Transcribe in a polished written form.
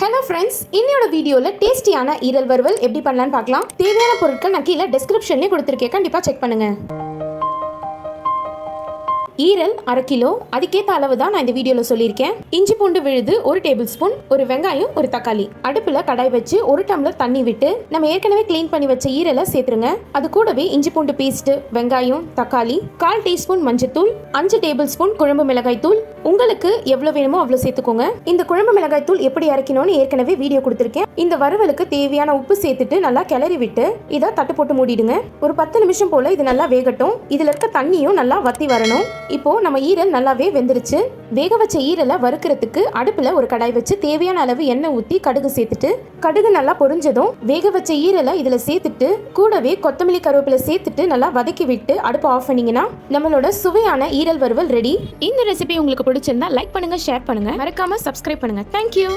Hello friends, இன்னையோட வீடியோல டேஸ்டியான ஈரல் வறுவல் எப்படி பண்ணலாம்னு பார்க்கலாம். தேவையான பொருட்கள் நான் கீழ டிஸ்கிரிப்ஷன்லயே கொடுத்திருக்கேன். கண்டிப்பா செக் பண்ணுங்க. ஈரல் 1/2 கிலோ, அதுக்கேற்ற அளவு தான் நான் இந்த வீடியோவில் சொல்லியிருக்கேன். இஞ்சி பூண்டு விழுது 1 டேபிள் ஸ்பூன், ஒரு வெங்காயம், ஒரு தக்காளி. அடுப்பில் கடாய் வச்சு 1 டம்ளர் தண்ணி விட்டு நம்ம ஏற்கனவே க்ளீன் பண்ணி வச்ச ஈரலை சேர்த்துருங்க. அது கூடவே இஞ்சி பூண்டு பேஸ்ட், வெங்காயம், தக்காளி, 1/4 டீஸ்பூன் மஞ்சத்தூள், 5 டேபிள் ஸ்பூன் குழம்பு மிளகாய் தூள். உங்களுக்கு எவ்வளோ வேணுமோ அவ்வளோ சேர்த்துக்கோங்க. இந்த குழம்பு மிளகாய் தூள் எப்படி அரைக்கணும்னு ஏற்கனவே வீடியோ கொடுத்துருக்கேன். இந்த வறுவலுக்கு தேவையான உப்பு சேர்த்துட்டு நல்லா கிளறி விட்டு இதை தட்டு போட்டு மூடிடுங்க. ஒரு 10 நிமிஷம் போல இது நல்லா வேகட்டும். இதுல இருக்க தண்ணியும் நல்லா வத்தி வரணும். இப்போ நம்ம ஈரல் நல்லாவே வெந்துருச்சு. வேக வச்ச ஈரலை வறுக்கிறதுக்கு அடுப்புல ஒரு கடாய் வச்சு தேவையான அளவு எண்ணெய் ஊற்றி கடுகு சேர்த்துட்டு கடுகு நல்லா பொரிஞ்சதும் வேக வச்ச ஈரலை இதுல சேர்த்துட்டு கூடவே கொத்தமல்லி கருவேப்பிலை சேர்த்துட்டு நல்லா வதக்கி விட்டு அடுப்பு ஆஃப் பண்ணீங்கன்னா நம்மளோட சுவையான ஈரல் வறுவல் ரெடி. இந்த ரெசிபி உங்களுக்கு பிடிச்சிருந்தா லைக் பண்ணுங்க, ஷேர் பண்ணுங்க, மறக்காம சப்ஸ்கிரைப் பண்ணுங்க. தேங்க்யூ.